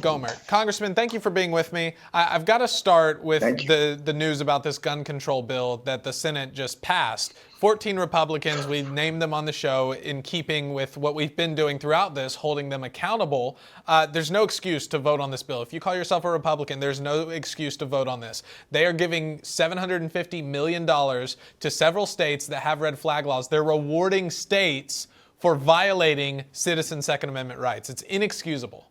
Gohmert. Congressman, thank you for being with me. I've got to start with Thank you. the news about this gun control bill that the Senate just passed. 14 Republicans, we named them on the show in keeping with what we've been doing throughout this, holding them accountable. There's no excuse to vote on this bill. If you call yourself a Republican, there's no excuse to vote on this. They are giving $750 million to several states that have red flag laws. They're rewarding states for violating citizen Second Amendment rights. It's inexcusable.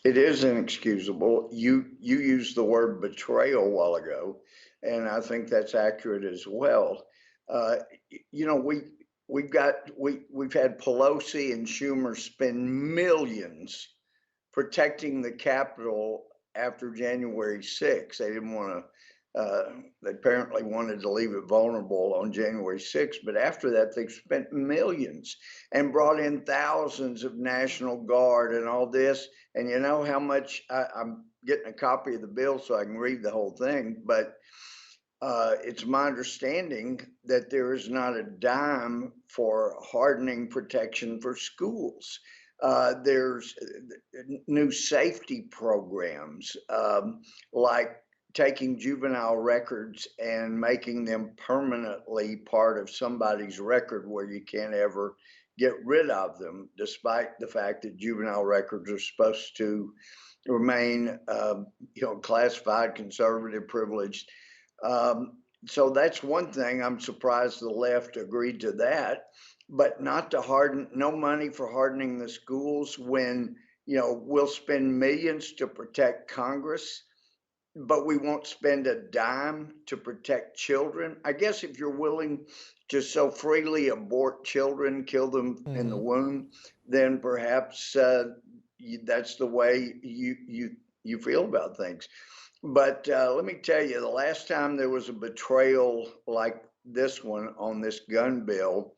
It is inexcusable. You used the word betrayal a while ago, and I think that's accurate as well. Uh, you know, we've had Pelosi and Schumer spend millions protecting the Capitol after January 6th. They didn't want to. They apparently wanted to leave it vulnerable on January 6th, but after that, they've spent millions and brought in thousands of National Guard and all this. And you know how much I'm getting a copy of the bill so I can read the whole thing, but it's my understanding that there is not a dime for hardening protection for schools. There's new safety programs, like taking juvenile records and making them permanently part of somebody's record where you can't ever get rid of them, despite the fact that juvenile records are supposed to remain, classified, conservative, privileged. So that's one thing. I'm surprised the left agreed to that, but not to harden, no money for hardening the schools when, we'll spend millions to protect Congress, but we won't spend a dime to protect children. I guess if you're willing to so freely abort children, kill them in the womb, then perhaps that's the way you feel about things. But let me tell you, the last time there was a betrayal like this one on this gun bill,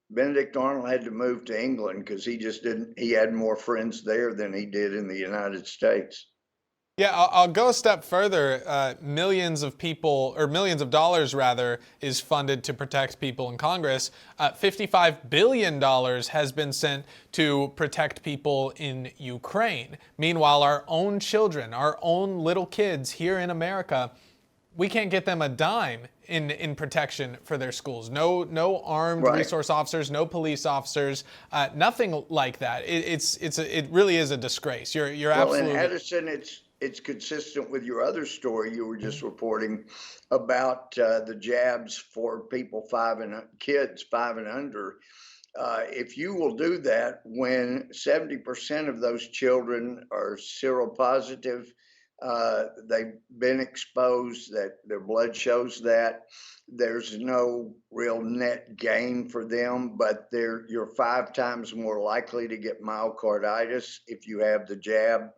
Benedict Arnold had to move to England because he had more friends there than he did in the United States. Yeah, I'll go a step further. Millions of people, or millions of dollars rather, is funded to protect people in Congress. $55 billion has been sent to protect people in Ukraine. Meanwhile, our own children, our own little kids here in America, we can't get them a dime in protection for their schools. No armed resource officers, no police officers, nothing like that. It really is a disgrace. You're absolutely. Well, in Addison, it's consistent with your other story you were just reporting about the jabs for kids 5 and under. If you will do that when 70% of those children are seropositive, they've been exposed, that their blood shows that there's no real net gain for them, but you're 5 times more likely to get myocarditis if you have the jab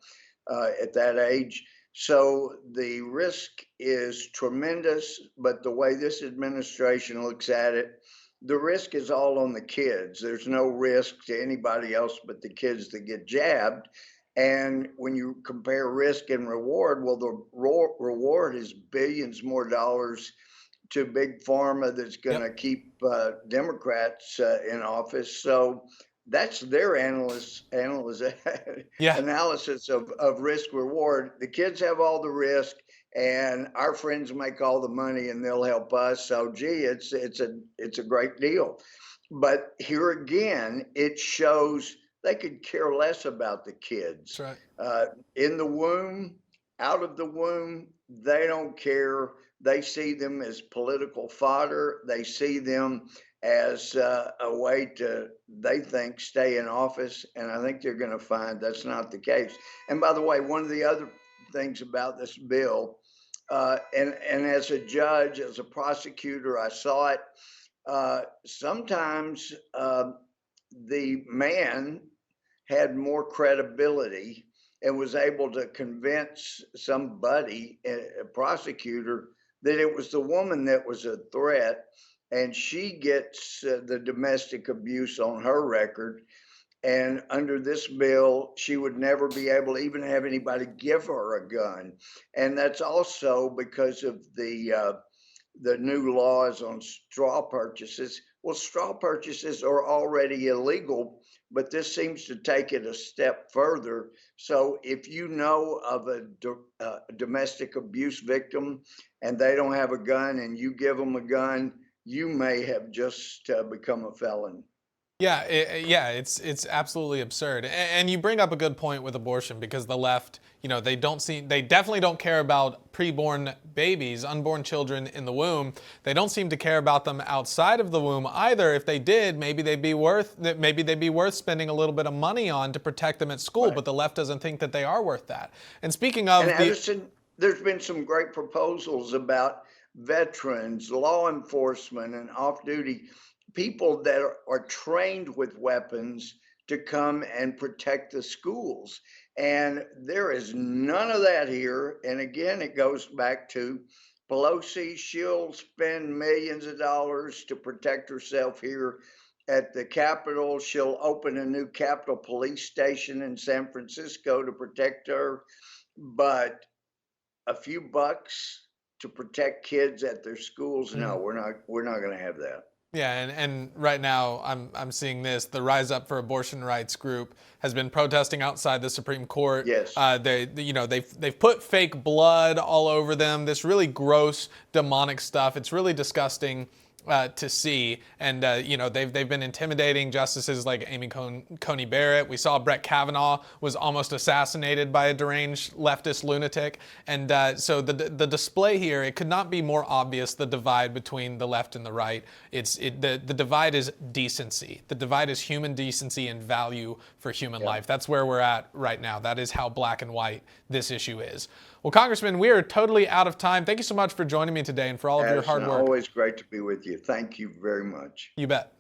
at that age. So the risk is tremendous, but the way this administration looks at it, the risk is all on the kids. There's no risk to anybody else but the kids that get jabbed. And when you compare risk and reward, well, the reward is billions more dollars to big pharma that's going to keep Democrats in office. So that's their analysis of risk reward. The kids have all the risk, and our friends make all the money, and they'll help us. So, gee, it's a great deal. But here again, it shows they could care less about the kids. That's right. In the womb, out of the womb, they don't care. They see them as political fodder. They see them as a way to, they think, stay in office. And I think they're going to find that's not the case. And by the way, one of the other things about this bill, and as a judge, as a prosecutor, I saw it. Sometimes the man had more credibility and was able to convince somebody, a prosecutor, that it was the woman that was a threat, and she gets the domestic abuse on her record. And under this bill, she would never be able to even have anybody give her a gun. And that's also because of the the new laws on straw purchases. Well, straw purchases are already illegal, but this seems to take it a step further. So if you know of a domestic abuse victim and they don't have a gun and you give them a gun, you may have just become a felon. Yeah, it's absolutely absurd. And you bring up a good point with abortion because the left, they definitely don't care about preborn babies, unborn children in the womb. They don't seem to care about them outside of the womb either. If they did, maybe they'd be worth spending a little bit of money on to protect them at school. Right. But the left doesn't think that they are worth that. And speaking of And Addison, there's been some great proposals about veterans, law enforcement, and off-duty people that are trained with weapons to come and protect the schools. And there is none of that here. And again, it goes back to Pelosi. She'll spend millions of dollars to protect herself here at the Capitol. She'll open a new Capitol Police Station in San Francisco to protect her. But a few bucks to protect kids at their schools, no, we're not going to have that. Yeah, and right now I'm seeing this. The Rise Up for Abortion Rights group has been protesting outside the Supreme Court. Yes. They've put fake blood all over them. This really gross, demonic stuff. It's really disgusting to see, and they've been intimidating justices like Amy Coney Barrett. We saw Brett Kavanaugh was almost assassinated by a deranged leftist lunatic, and so the display here, it could not be more obvious, the divide between the left and the right. The divide is decency. The divide is human decency and value for human life. That's where we're at right now. That is how black and white this issue is. Well, Congressman, we are totally out of time. Thank you so much for joining me today and for all of your hard work. Always great to be with you. Thank you very much. You bet.